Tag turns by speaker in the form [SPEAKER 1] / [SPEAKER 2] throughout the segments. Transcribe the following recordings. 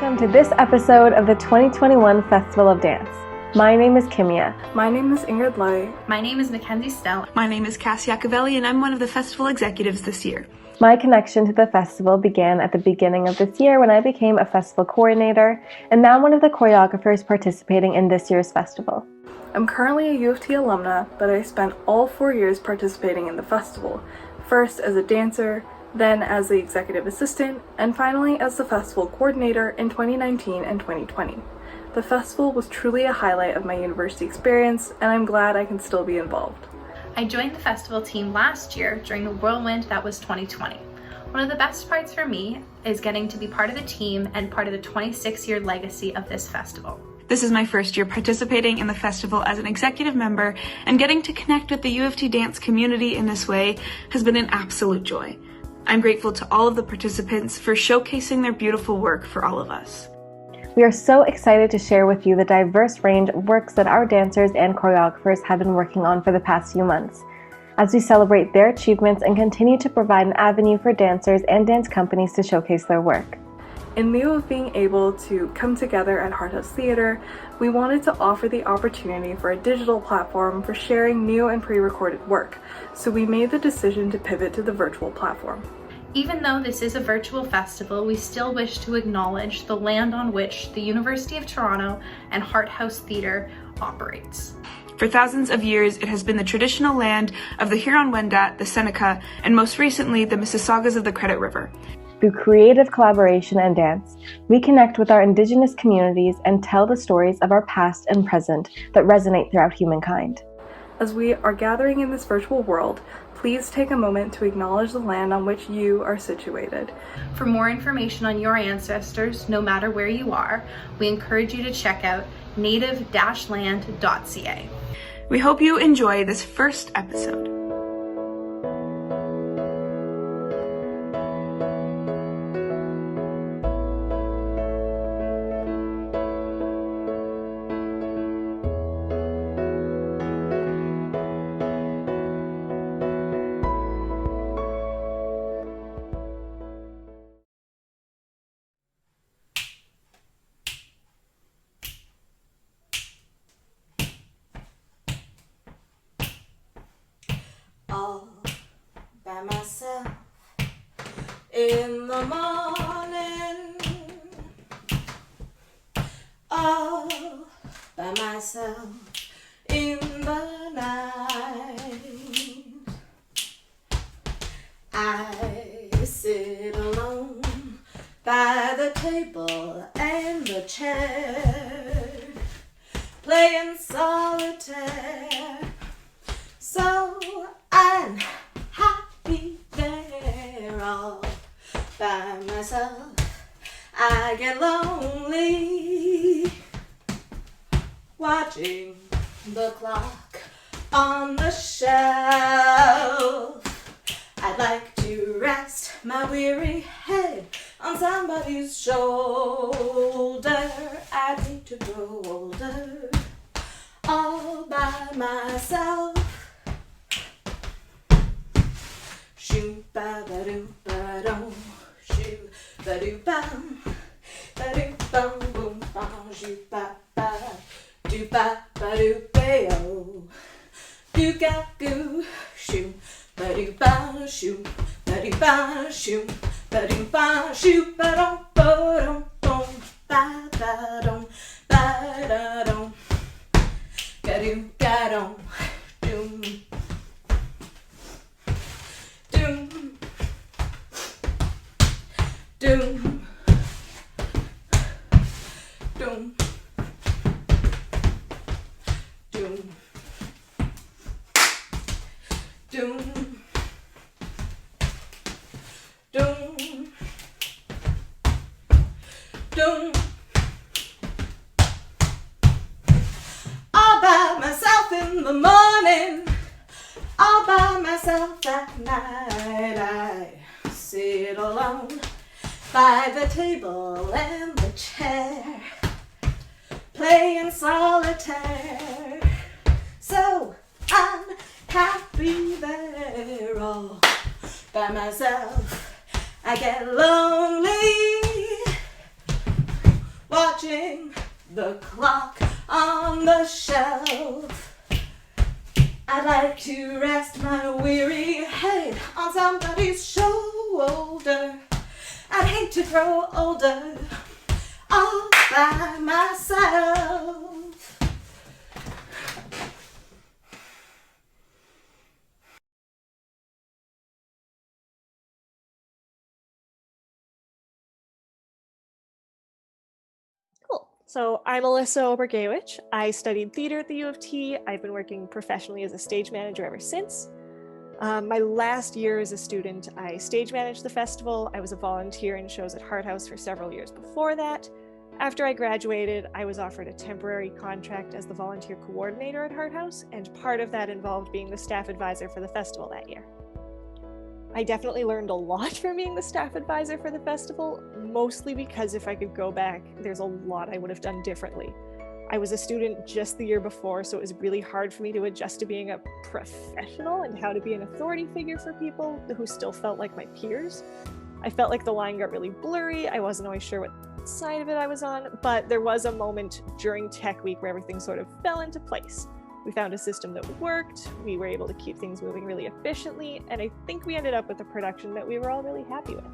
[SPEAKER 1] welcome to this episode of the 2021 Festival of Dance. My name is Kimia.
[SPEAKER 2] My name is Ingrid Lai.
[SPEAKER 3] My name is Mackenzie Snell.
[SPEAKER 4] My name is Cassie Iacovelli, and I'm one of the festival executives this year.
[SPEAKER 1] My connection to the festival began at the beginning of this year when I became a festival coordinator, and now I'm one of the choreographers participating in this year's festival.
[SPEAKER 2] I'm currently a U of T alumna, but I spent all 4 years participating in the festival, first as a dancer, then as the executive assistant, and finally as the festival coordinator in 2019 and 2020. The festival was truly a highlight of my university experience, and I'm glad I can still be involved.
[SPEAKER 3] I joined the festival team last year during the whirlwind that was 2020. One of the best parts for me is getting to be part of the team and part of the 26-year legacy of this festival.
[SPEAKER 4] This is my first year participating in the festival as an executive member, and getting to connect with the U of T dance community in this way has been an absolute joy. I'm grateful to all of the participants for showcasing their beautiful work for all of us.
[SPEAKER 1] We are so excited to share with you the diverse range of works that our dancers and choreographers have been working on for the past few months, as we celebrate their achievements and continue to provide an avenue for dancers and dance companies to showcase their work.
[SPEAKER 2] In lieu of being able to come together at Hart Theater, we wanted to offer the opportunity for a digital platform for sharing new and pre-recorded work, so we made the decision to pivot to the virtual platform.
[SPEAKER 3] Even though this is a virtual festival, we still wish to acknowledge the land on which the University of Toronto and Hart House Theatre operates.
[SPEAKER 4] For thousands of years, it has been the traditional land of the Huron-Wendat, the Seneca, and most recently, the Mississaugas of the Credit River.
[SPEAKER 1] Through creative collaboration and dance, we connect with our Indigenous communities and tell the stories of our past and present that resonate throughout humankind.
[SPEAKER 2] As we are gathering in this virtual world, please take a moment to acknowledge the land on which you are situated.
[SPEAKER 3] For more information on your ancestors, no matter where you are, we encourage you to check out native-land.ca.
[SPEAKER 4] We hope you enjoy this first episode.
[SPEAKER 5] All by myself in the morning, all by myself in the night. I sit alone by the table and the chair, playing solitaire. So I'm happy there all by myself. I get lonely watching the clock on the shelf. I'd like to rest my weary head on somebody's shoulder. I'd hate to grow older all by myself. Shoo ba ba doo ba doo, shoo ba doo bum, ba doo bum boom bum, shoo ba doo ba doo bayo, doo ga goo, shoo ba doo ba shoo ba doo ba shoo ba doo ba shoo ba dum ba dum boom ba da dum ga doo ga dum doom. Doom, doom, doom, doom, doom, doom. All by myself in the morning, all by myself at night. I sit alone by the table and the chair, playing solitaire. So I'm happy there all by myself. I get lonely watching the clock on the shelf. I'd like to rest my weary head on somebody's shoulder. I'd hate to grow older all by myself.
[SPEAKER 6] Cool. So I'm Alyssa Obrigewitsch. I studied theater at the U of T. I've been working professionally as a stage manager ever since. My last year as a student, I stage managed the festival. I was a volunteer in shows at Hart House for several years before that. After I graduated, I was offered a temporary contract as the volunteer coordinator at Hart House, and part of that involved being the staff advisor for the festival that year. I definitely learned a lot from being the staff advisor for the festival, mostly because if I could go back, there's a lot I would have done differently. I was a student just the year before, so it was really hard for me to adjust to being a professional and how to be an authority figure for people who still felt like my peers. I felt like the line got really blurry. I wasn't always sure what side of it I was on, but there was a moment during Tech Week where everything sort of fell into place. We found a system that worked, we were able to keep things moving really efficiently, and I think we ended up with a production that we were all really happy with.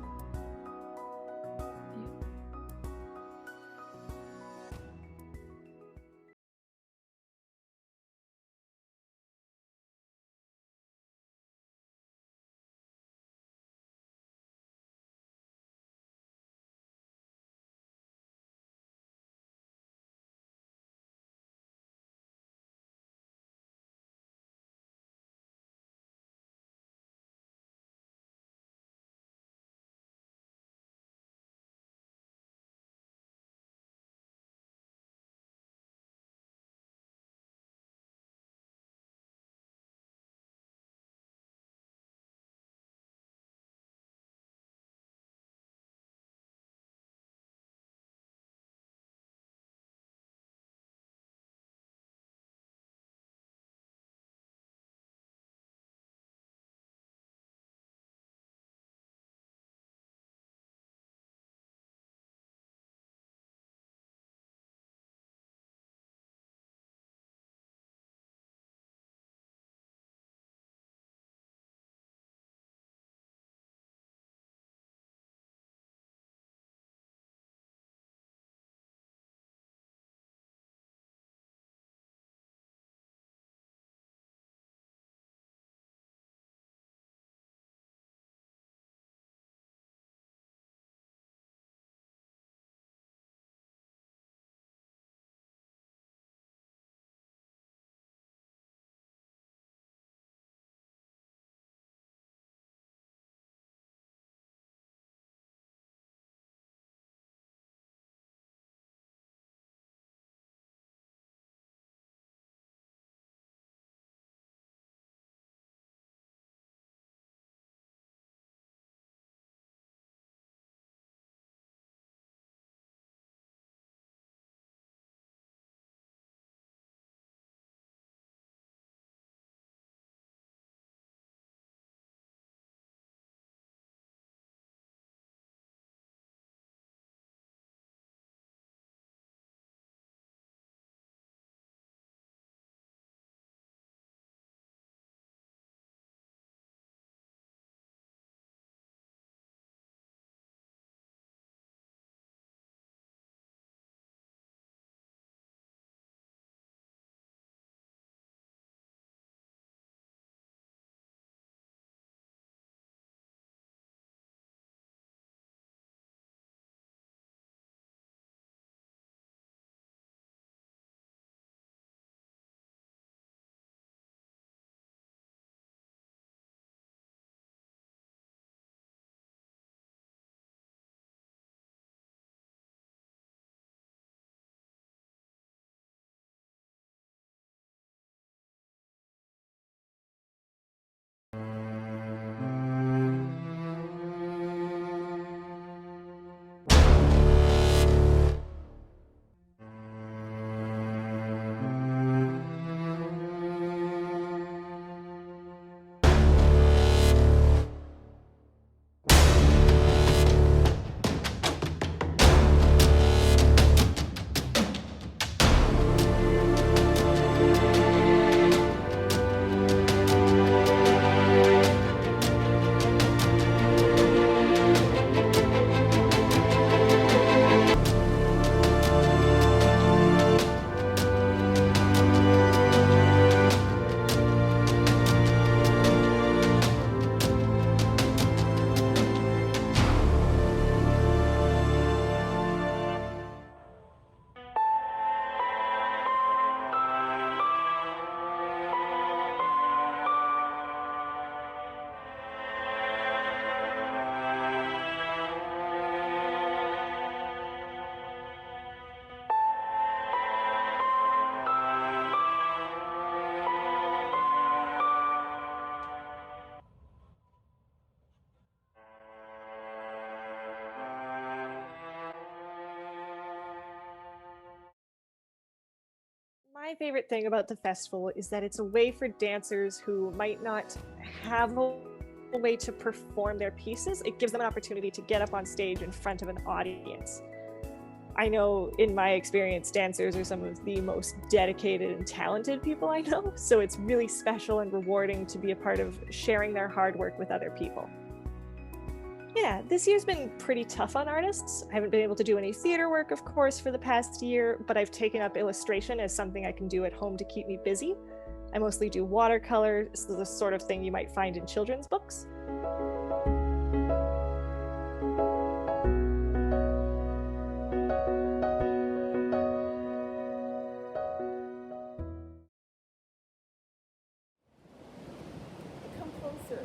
[SPEAKER 6] My favorite thing about the festival is that it's a way for dancers who might not have a way to perform their pieces. It gives them an opportunity to get up on stage in front of an audience. I know in my experience, dancers are some of the most dedicated and talented people I know, so it's really special and rewarding to be a part of sharing their hard work with other people. Yeah, this year's been pretty tough on artists. I haven't been able to do any theater work, of course, for the past year, but I've taken up illustration as something I can do at home to keep me busy. I mostly do watercolor, so the sort of thing you might find in children's books.
[SPEAKER 5] Come closer.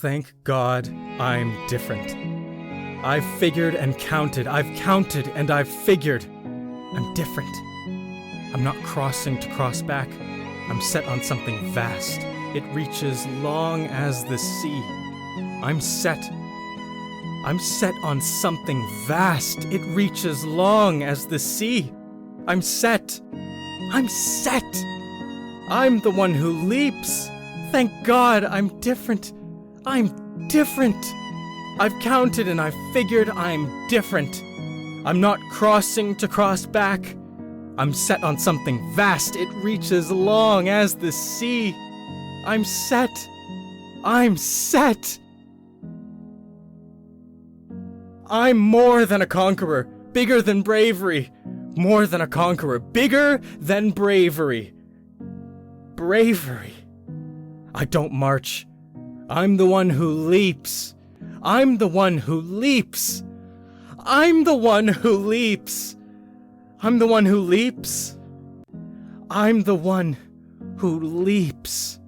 [SPEAKER 7] thank God I'm different. I've figured and counted. I've counted and I've figured. I'm different. I'm not crossing to cross back. I'm set on something vast. It reaches long as the sea. I'm set. I'm set on something vast. It reaches long as the sea. I'm set. I'm set. I'm the one who leaps. Thank God I'm different. I'm different. I've counted and I've figured I'm different. I'm not crossing to cross back. I'm set on something vast. It reaches long as the sea. I'm set. I'm set. I'm more than a conqueror, bigger than bravery. More than a conqueror, bigger than bravery. Bravery. I don't march. I'm the one who leaps. I'm the one who leaps. I'm the one who leaps. I'm the one who leaps. I'm the one who leaps.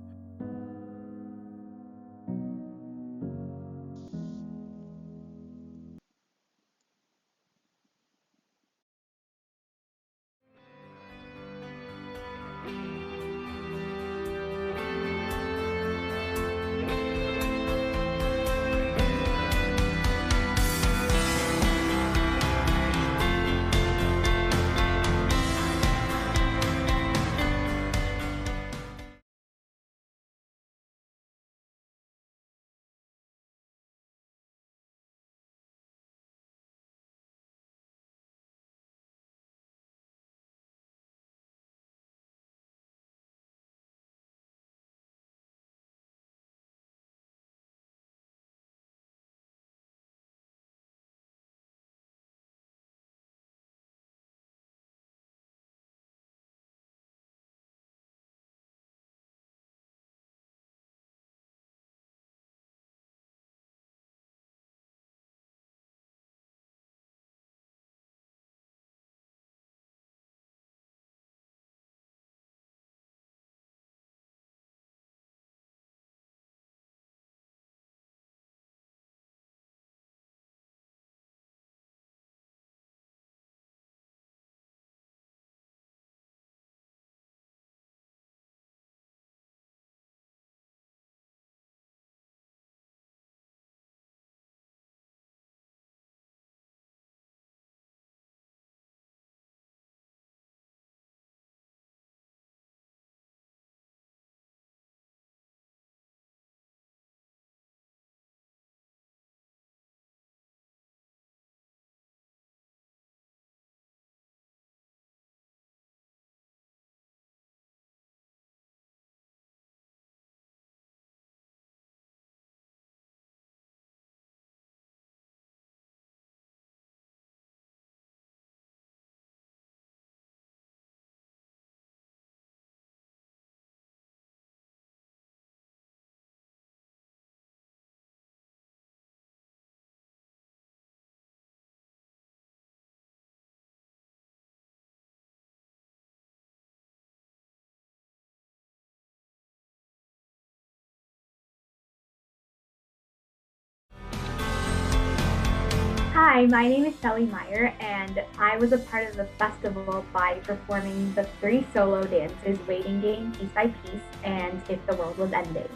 [SPEAKER 8] Hi, my name is Shelley Mayer, and I was a part of the festival by performing the 3 solo dances, Waiting Game, Piece by Piece, and If the World Was Ending.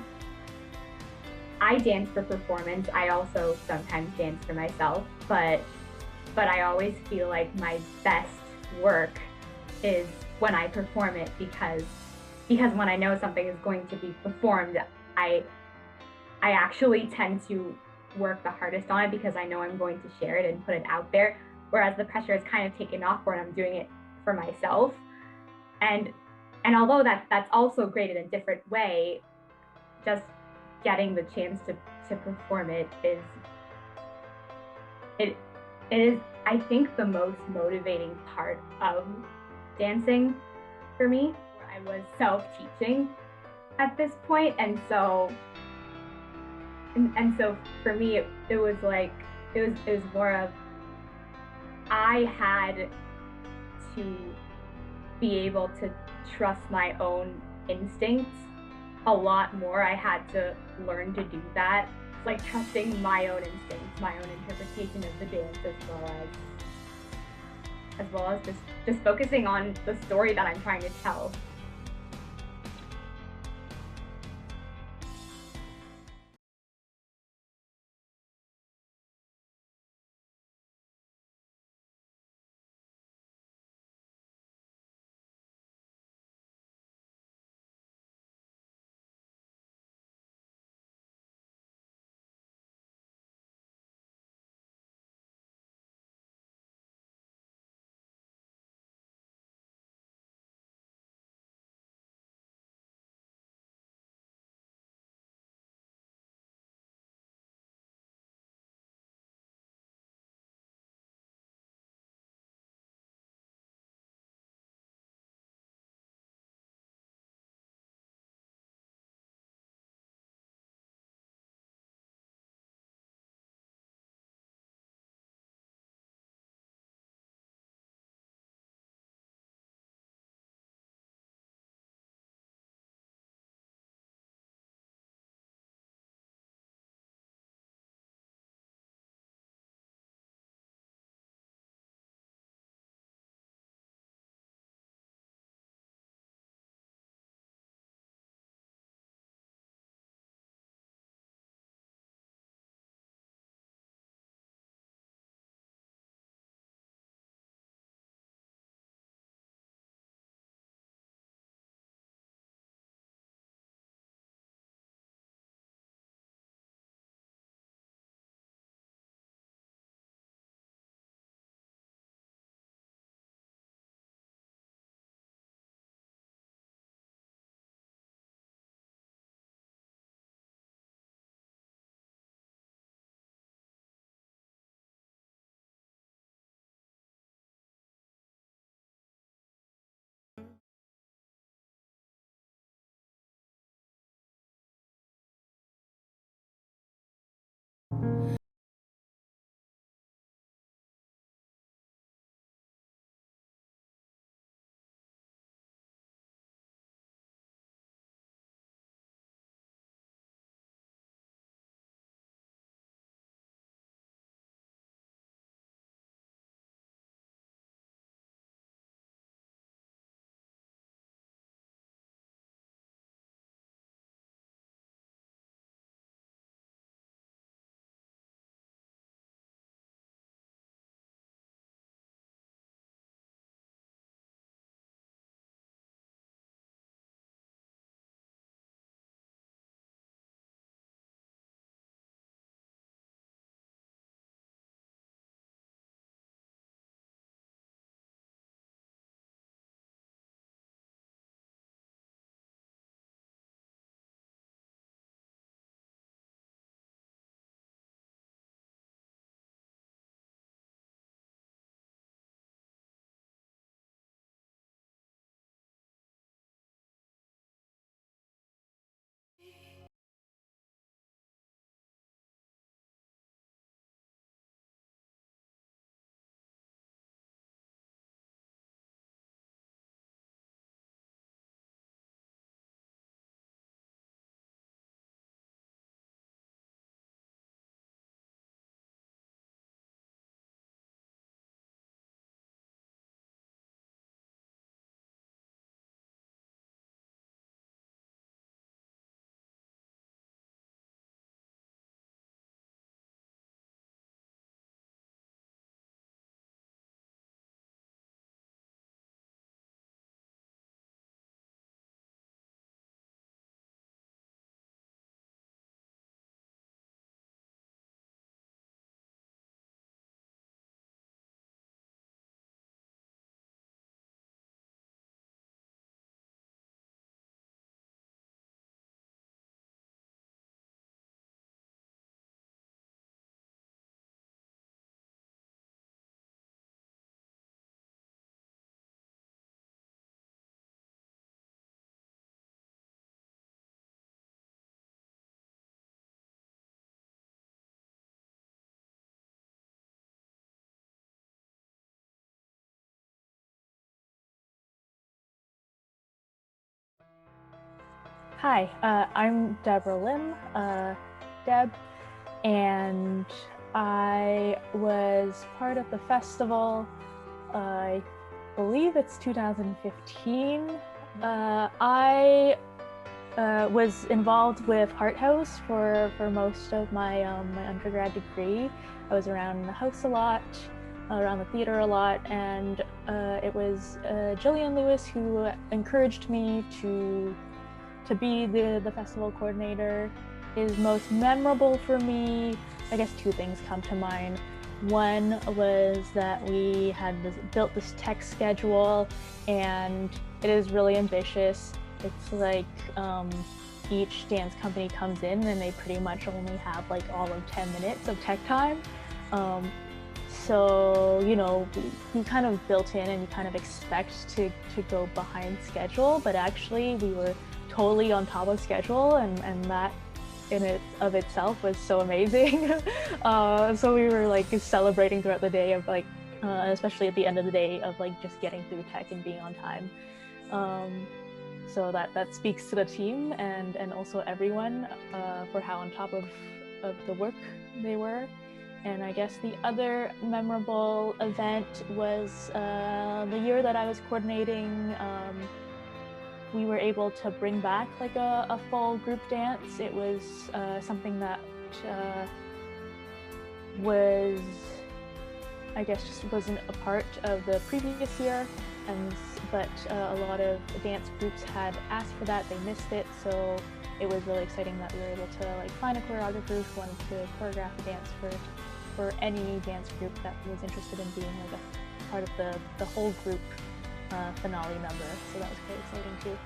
[SPEAKER 8] I dance for performance. I also sometimes dance for myself, but I always feel like my best work is when I perform it because when I know something is going to be performed, I actually tend to work the hardest on it because I know I'm going to share it and put it out there, whereas the pressure is kind of taken off when I'm doing it for myself. And although that's also great in a different way, just getting the chance to perform it is I think the most motivating part of dancing for me. I was self-teaching at this point, and so for me it was more of I had to be able to trust my own instincts a lot more. I had to learn to do that like trusting my own instincts, my own interpretation of the dance, as well as just focusing on the story that I'm trying to tell.
[SPEAKER 9] Hi, I'm Deborah Lim. Deb and I was part of the festival. I believe it's 2015. I was involved with Hart House for most of my my undergrad degree. I was around the house a lot, around the theater a lot, and it was Jillian Lewis who encouraged me to be the festival coordinator. Is most memorable for me, I guess two things come to mind. One was that we had built this tech schedule, and it is really ambitious. It's like each dance company comes in and they pretty much only have like all of 10 minutes of tech time. So, you know, we kind of built in and you kind of expect to go behind schedule, but actually we were totally on top of schedule, and that in it of itself was so amazing. So we were like celebrating throughout the day of like, especially at the end of the day, of like just getting through tech and being on time. So that speaks to the team and also everyone for how on top of the work they were. And I guess the other memorable event was the year that I was coordinating. We were able to bring back like a full group dance. It was something that was, I guess, just wasn't a part of the previous year, but a lot of dance groups had asked for that. They missed it, so it was really exciting that we were able to like find a choreographer who wanted to choreograph a dance for any dance group that was interested in being like a part of the whole group finale number. So that was quite exciting too.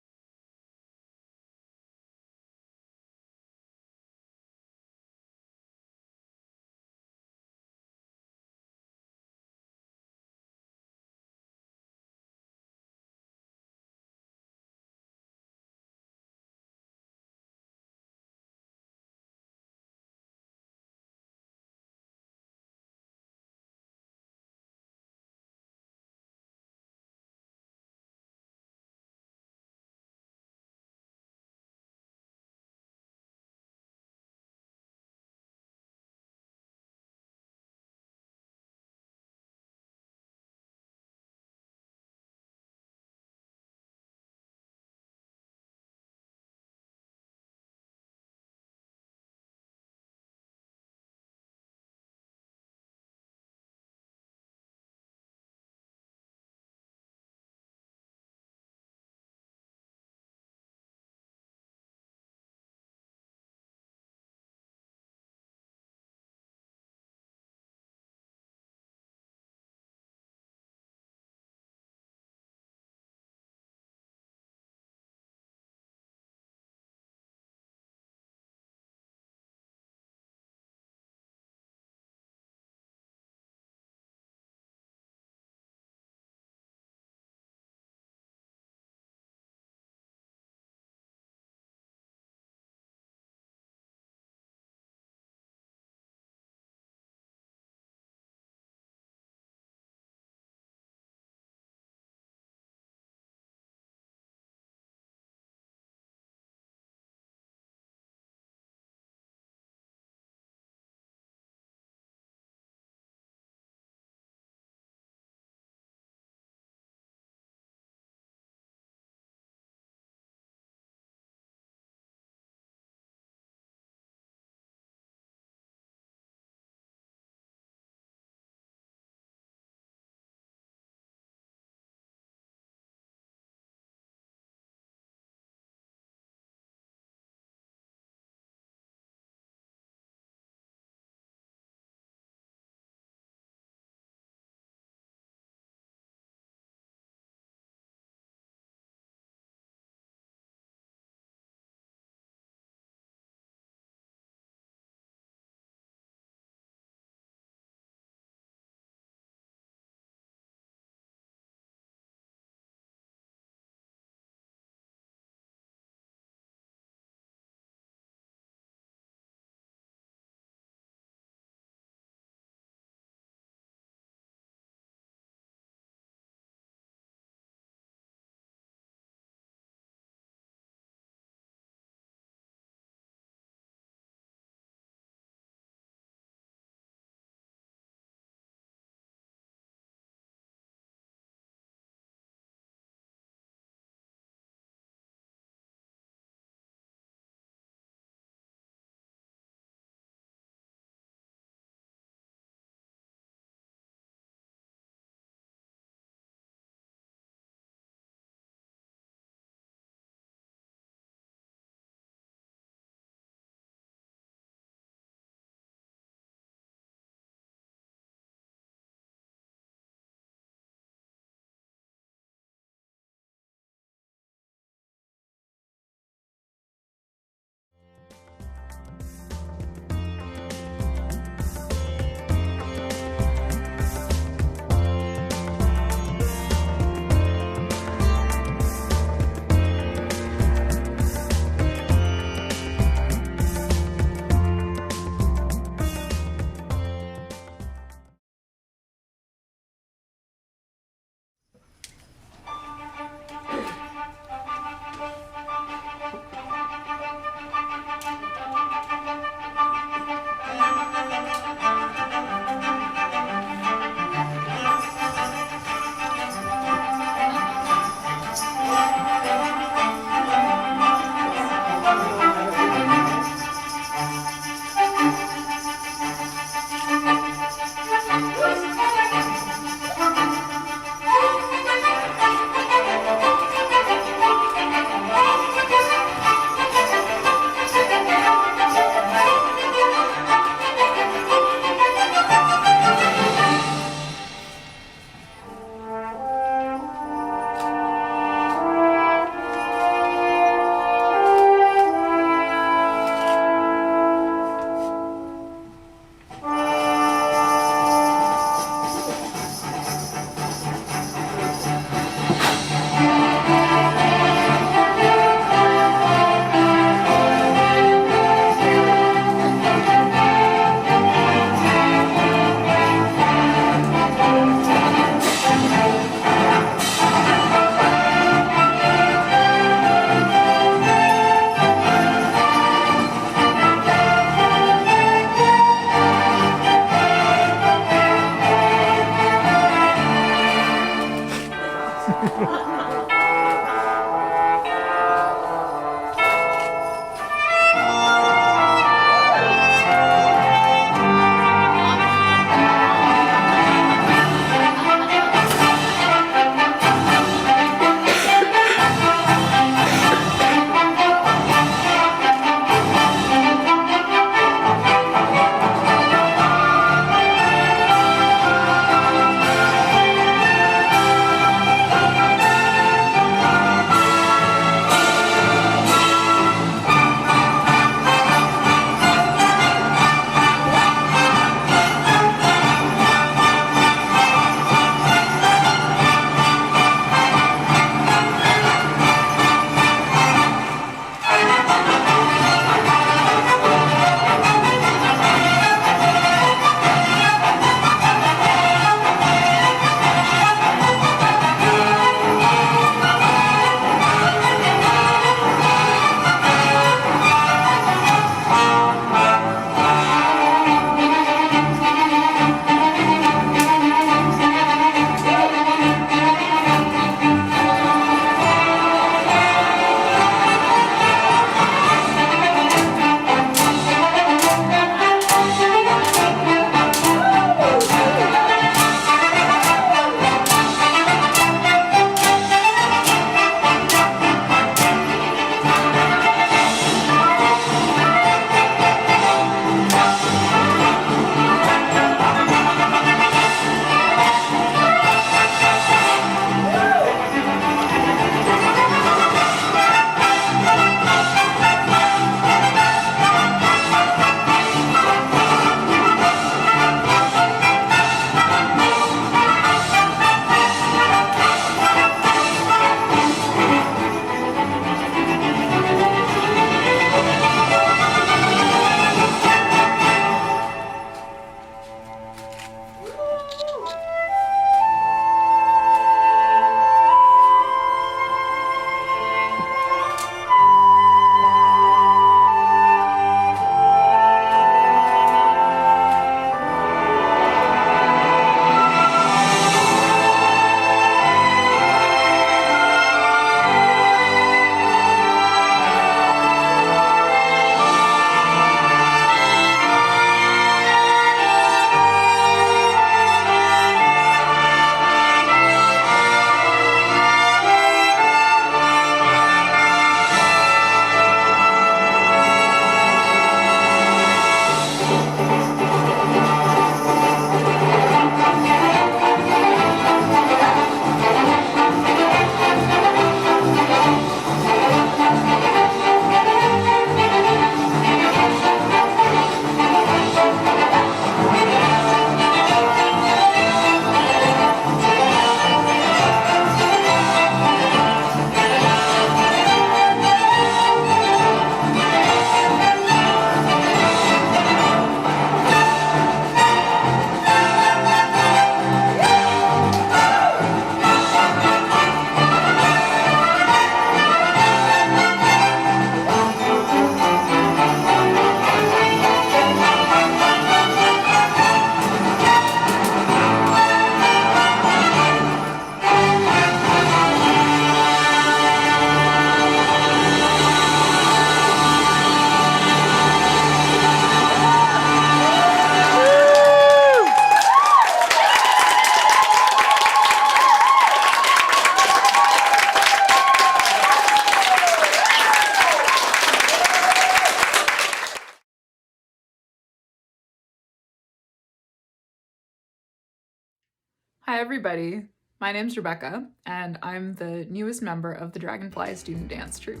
[SPEAKER 10] Hi everybody, my name's Rebecca, and I'm the newest member of the Dragonfly student dance troupe.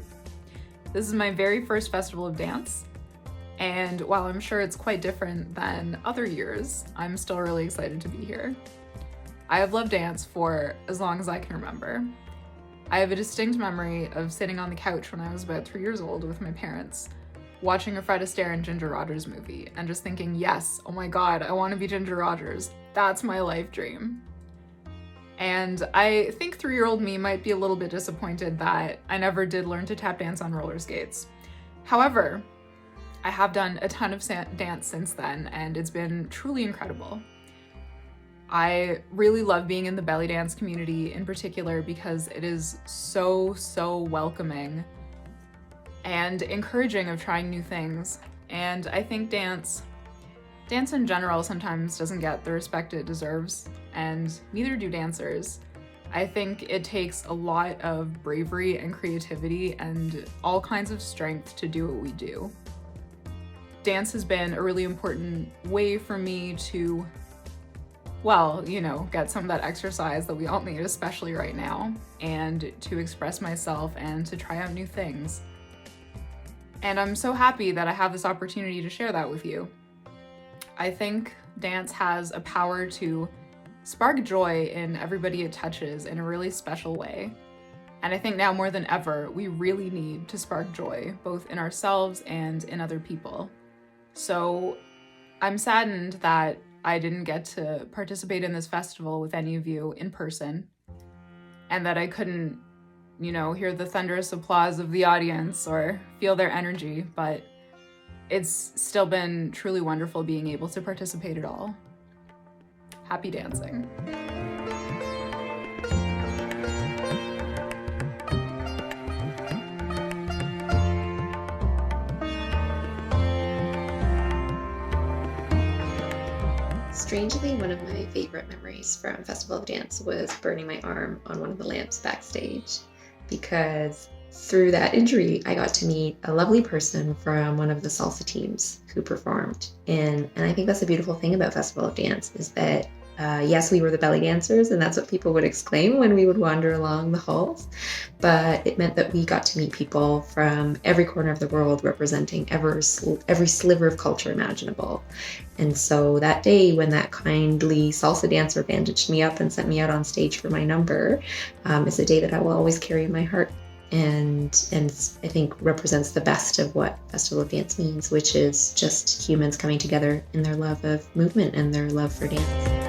[SPEAKER 10] This is my very first festival of dance, and while I'm sure it's quite different than other years, I'm still really excited to be here. I have loved dance for as long as I can remember. I have a distinct memory of sitting on the couch when I was about 3 years old with my parents, watching a Fred Astaire and Ginger Rogers movie, and just thinking, yes, oh my god, I want to be Ginger Rogers. That's my life dream. And I think 3-year-old me might be a little bit disappointed that I never did learn to tap dance on roller skates. However, I have done a ton of dance since then, and it's been truly incredible. I really love being in the belly dance community in particular because it is so welcoming and encouraging of trying new things. And I think dance in general sometimes doesn't get the respect it deserves, and neither do dancers. I think it takes a lot of bravery and creativity and all kinds of strength to do what we do. Dance has been a really important way for me to, well, you know, get some of that exercise that we all need, especially right now, and to express myself and to try out new things. And I'm so happy that I have this opportunity to share that with you. I think dance has a power to spark joy in everybody it touches in a really special way. And I think now more than ever, we really need to spark joy, both in ourselves and in other people. So I'm saddened that I didn't get to participate in this festival with any of you in person, and that I couldn't, you know, hear the thunderous applause of the audience or feel their energy, but it's still been truly wonderful being able to participate at all. Happy dancing.
[SPEAKER 11] Strangely, one of my favorite memories from Festival of Dance was burning my arm on one of the lamps backstage, because through that injury, I got to meet a lovely person from one of the salsa teams who performed. And I think that's the beautiful thing about Festival of Dance is that, yes, we were the belly dancers, and that's what people would exclaim when we would wander along the halls. But it meant that we got to meet people from every corner of the world representing every sliver of culture imaginable. And so that day when that kindly salsa dancer bandaged me up and sent me out on stage for my number is a day that I will always carry in my heart. And I think represents the best of what Festival of Dance means, which is just humans coming together in their love of movement and their love for dance.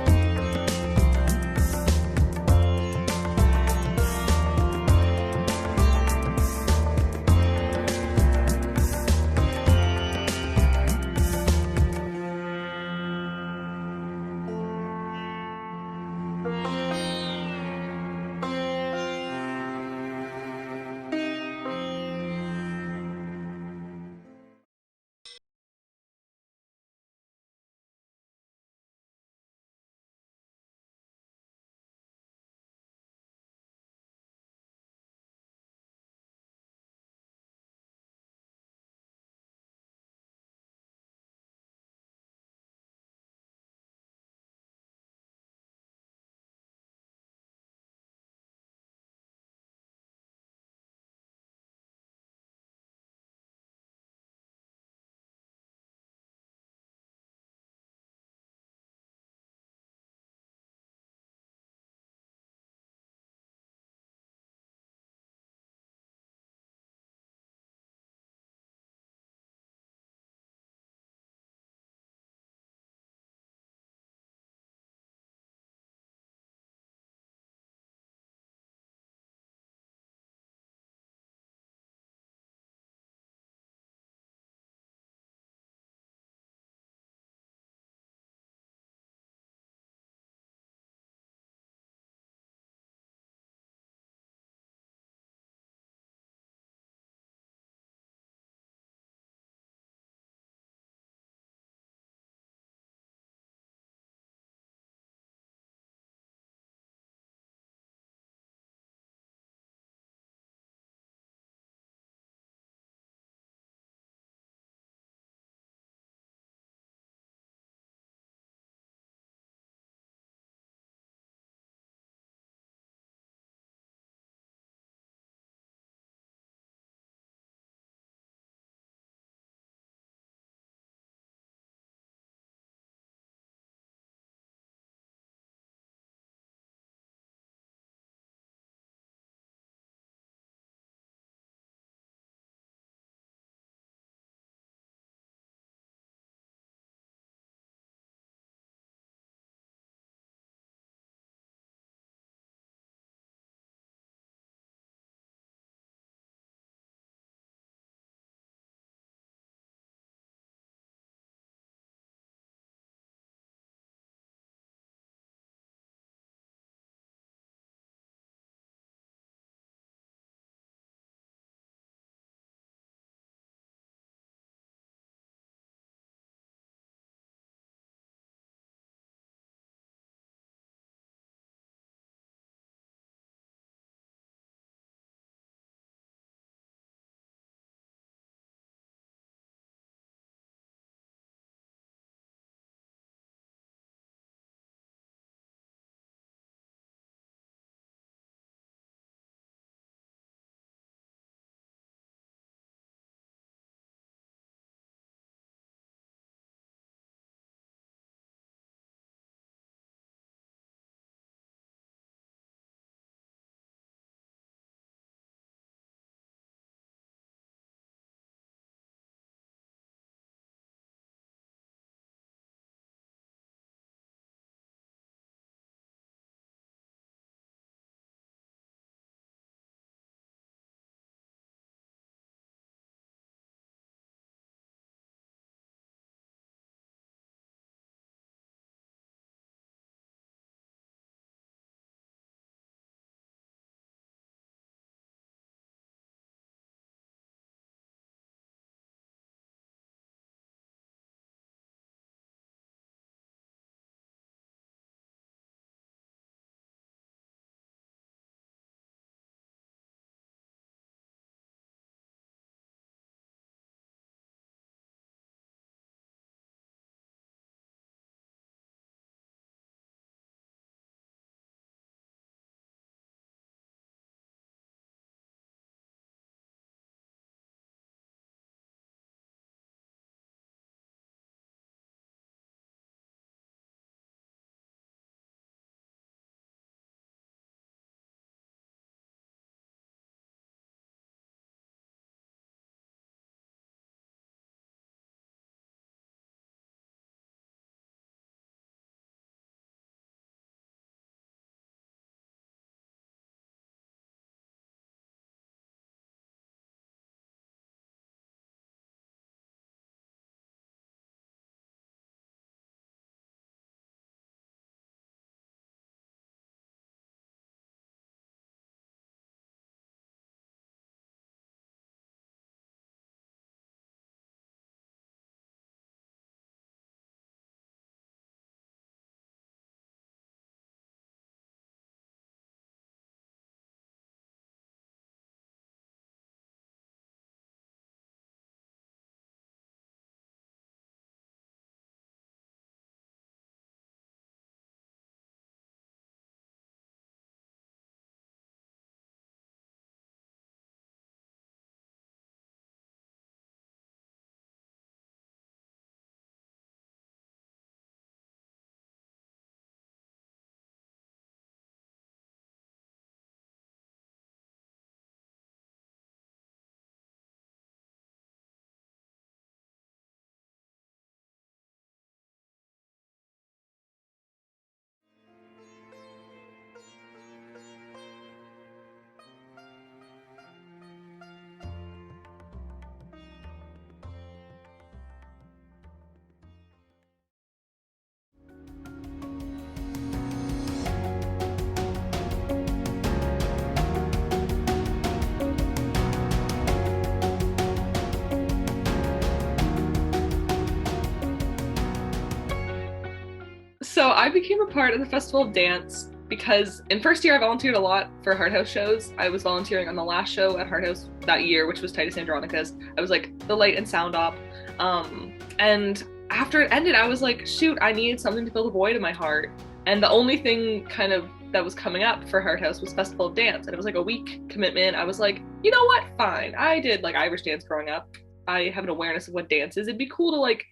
[SPEAKER 12] So I became a part of the Festival of Dance because in first year I volunteered a lot for Hart House shows. I was volunteering on the last show at Hart House that year, which was Titus Andronicus. I was like the light and sound op. And after it ended, I was like, shoot, I needed something to fill the void in my heart. And the only thing kind of that was coming up for Hart House was Festival of Dance. And it was like a week commitment. I was like, you know what? Fine. I did like Irish dance growing up. I have an awareness of what dance is. It'd be cool to like,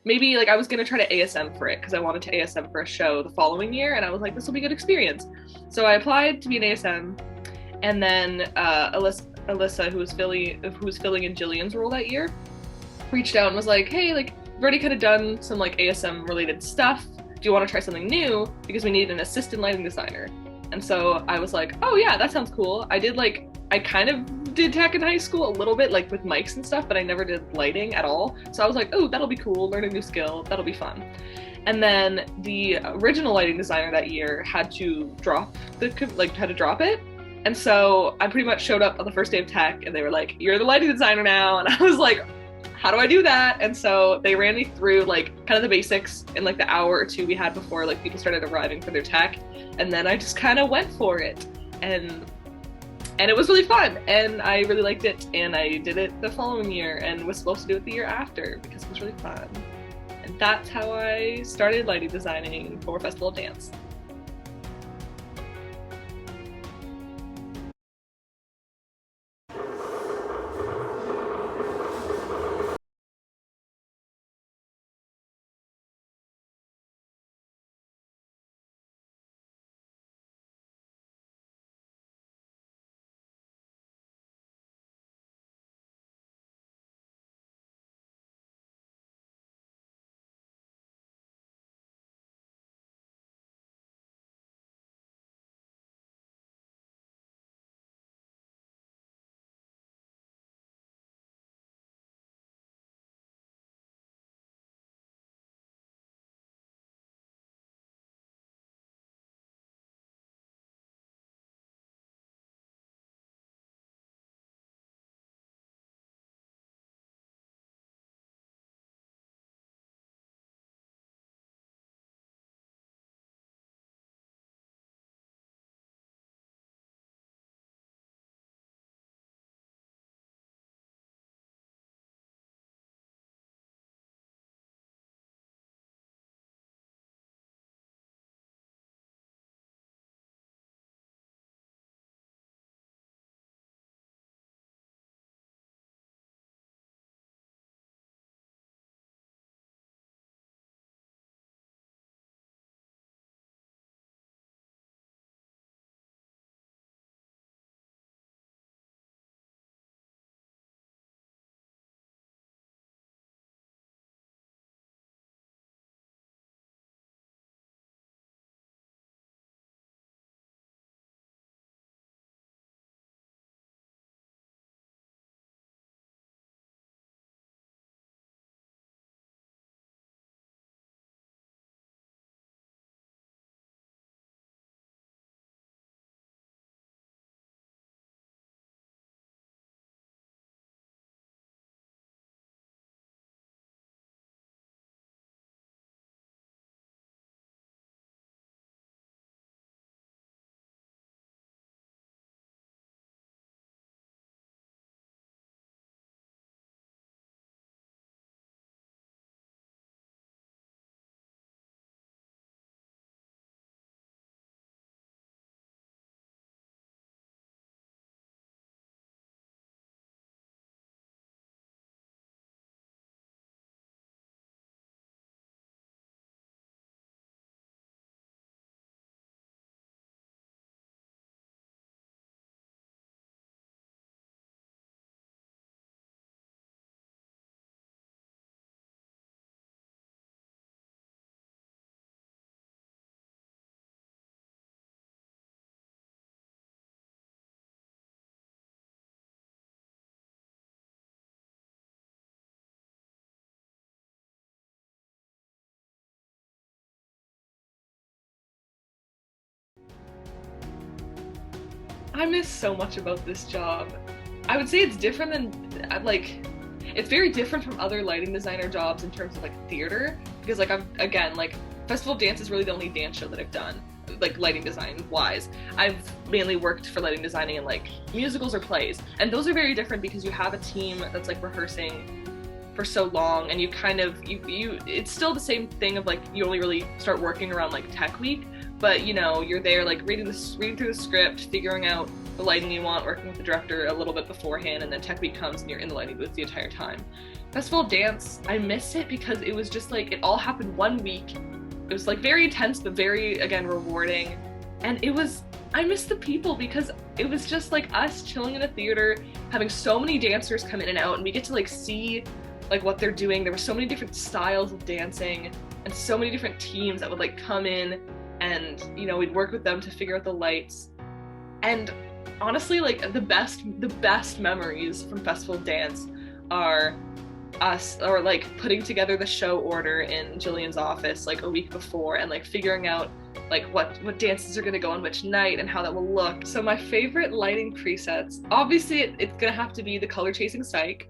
[SPEAKER 12] maybe like I was gonna try to ASM for it because I wanted to ASM for a show the following year. And I was like, this will be a good experience. So I applied to be an ASM. And then Alyssa, who was filling in Jillian's role that year, reached out and was like, hey, like, I've already kind of done some like ASM related stuff. Do you want to try something new? Because we need an assistant lighting designer. And so I was like, oh yeah, that sounds cool. I kind of did tech in high school a little bit, like with mics and stuff, but I never did lighting at all. So I was like, oh, that'll be cool, learn a new skill, that'll be fun. And then the original lighting designer that year had to drop it. And so I pretty much showed up on the first day of tech and they were like, you're the lighting designer now. And I was like, how do I do that? And so they ran me through like kind of the basics in like the hour or two we had before like people started arriving for their tech. And then I just kind of went for it. And it was really fun and I really liked it. And I did it the following year and was supposed to do it the year after because it was really fun. And that's how I started lighting designing for Festival of Dance. I miss so much about this job. I would say it's different than, like, it's very different from other lighting designer jobs in terms of like theater, because like I'm, again, like Festival of Dance is really the only dance show that I've done, like lighting design wise. I've mainly worked for lighting designing in like musicals or plays, and those are very different because you have a team that's like rehearsing for so long, and you kind of it's still the same thing of like you only really start working around like tech week, but you know, you're there like reading through the script, figuring out the lighting you want, working with the director a little bit beforehand, and then tech week comes and you're in the lighting booth the entire time. Festival of Dance, I miss it because it was just like it all happened one week. It was like very intense but very, again, rewarding, and I miss the people because it was just like us chilling in a theater, having so many dancers come in and out, and we get to like see like what they're doing. There were so many different styles of dancing and so many different teams that would like come in, and you know, we'd work with them to figure out the lights. And honestly, like the best memories from Festival of Dance are us, or like putting together the show order in Jillian's office like a week before, and like figuring out like what dances are going to go on which night and how that will look. So my favorite lighting presets, obviously it's gonna have to be the color chasing psych,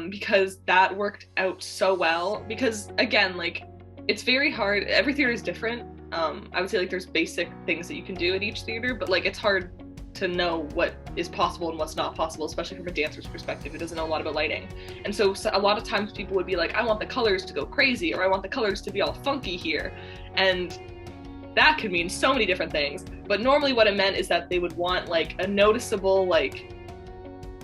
[SPEAKER 12] because that worked out so well, because again, like it's very hard, every theater is different. I would say like there's basic things that you can do at each theater, but like it's hard to know what is possible and what's not possible, especially from a dancer's perspective who doesn't know a lot about lighting. And so a lot of times people would be like, I want the colors to go crazy, or I want the colors to be all funky here. And that could mean so many different things. But normally what it meant is that they would want like a noticeable, like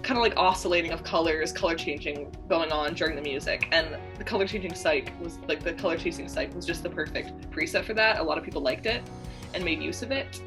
[SPEAKER 12] kind of like oscillating of colors, color changing going on during the music. And the color changing psych was like, the color chasing psych was just the perfect preset for that. A lot of people liked it and made use of it.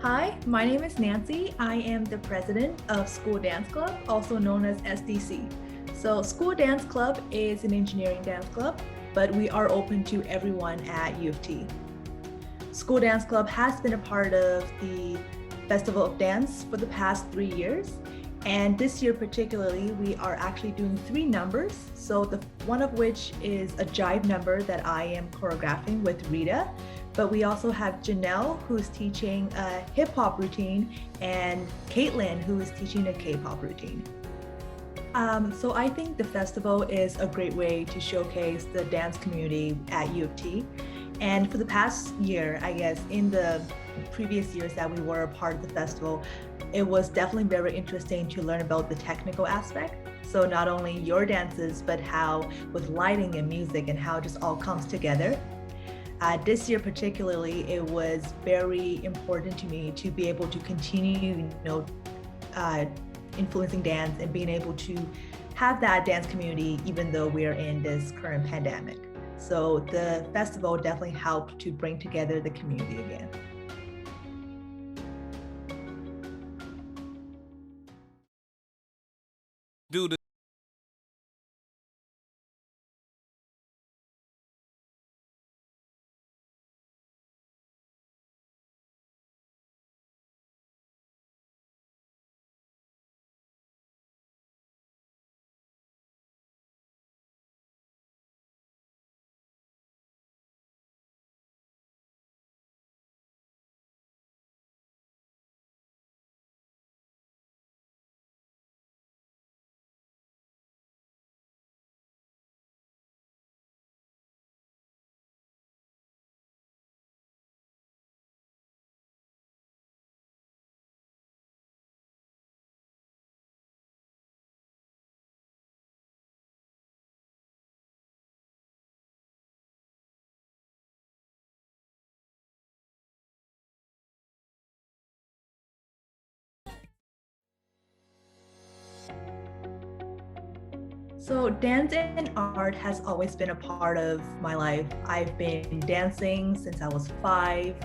[SPEAKER 13] Hi, my name is Nancy. I am the president of School Dance Club, also known as SDC. So School Dance Club is an engineering dance club, but we are open to everyone at U of T. School Dance Club has been a part of the Festival of Dance for the past 3 years. And this year particularly, we are actually doing 3 numbers. So one of which is a jive number that I am choreographing with Rita. But we also have Janelle, who's teaching a hip hop routine, and Caitlin, who is teaching a K-pop routine. So I think the festival is a great way to showcase the dance community at U of T. And for the past year, I guess, in the previous years that we were a part of the festival, it was definitely very interesting to learn about the technical aspect. So not only your dances, but how with lighting and music and how it just all comes together. This year particularly, it was very important to me to be able to continue, influencing dance and being able to have that dance community even though we are in this current pandemic. So the festival definitely helped to bring together the community again.
[SPEAKER 14] Dude,
[SPEAKER 13] So dance and art has always been a part of my life. I've been dancing since I was 5,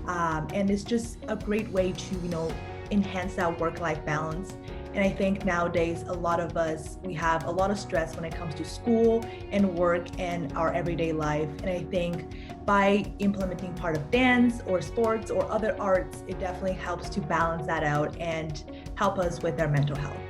[SPEAKER 13] and it's just a great way to, enhance that work-life balance. And I think nowadays, a lot of us, we have a lot of stress when it comes to school and work and our everyday life. And I think by implementing part of dance or sports or other arts, it definitely helps to balance that out and help us with our mental health.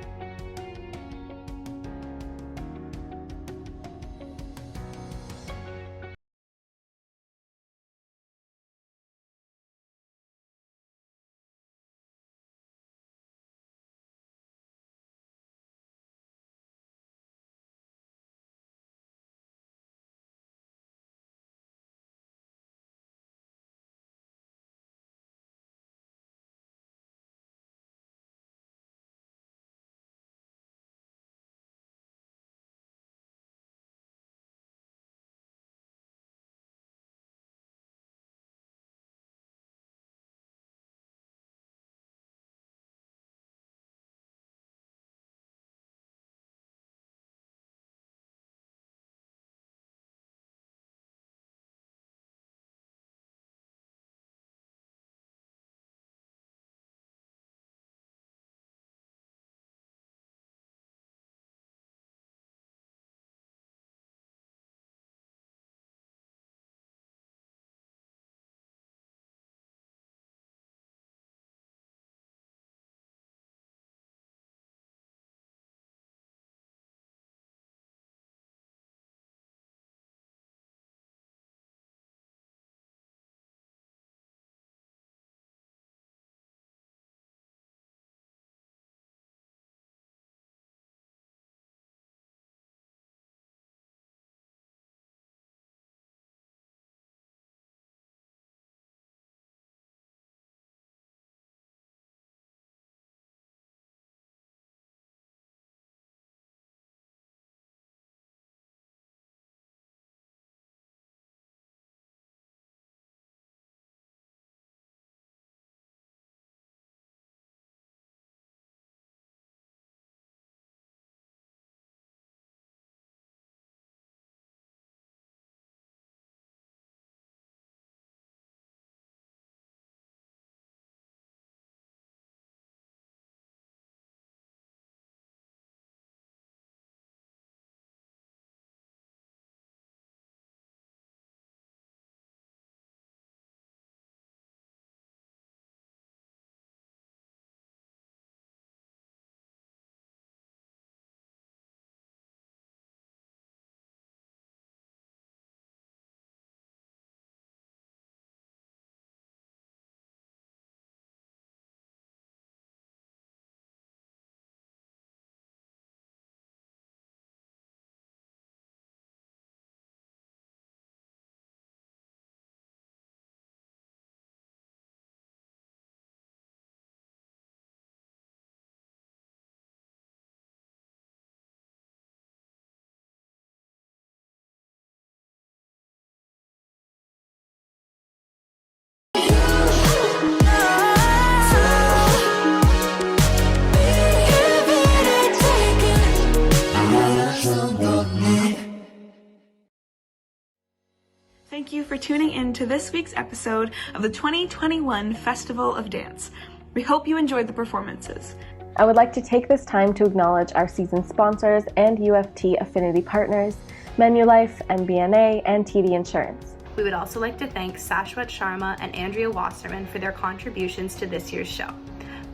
[SPEAKER 4] thank you for tuning in to this week's episode of the 2021 Festival of Dance. We hope you enjoyed the performances.
[SPEAKER 1] I would like to take this time to acknowledge our season sponsors and UFT affinity partners, Manulife, MBNA, and TD Insurance.
[SPEAKER 3] We would also like to thank Sashwat Sharma and Andrea Wasserman for their contributions to this year's show.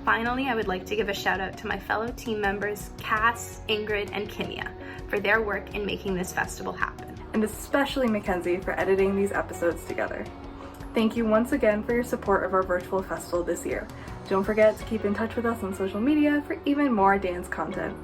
[SPEAKER 3] Finally, I would like to give a shout out to my fellow team members, Cass, Ingrid, and Kinya, for their work in making this festival happen.
[SPEAKER 2] And especially Mackenzie for editing these episodes together. Thank you once again for your support of our virtual festival this year. Don't forget to keep in touch with us on social media for even more dance content.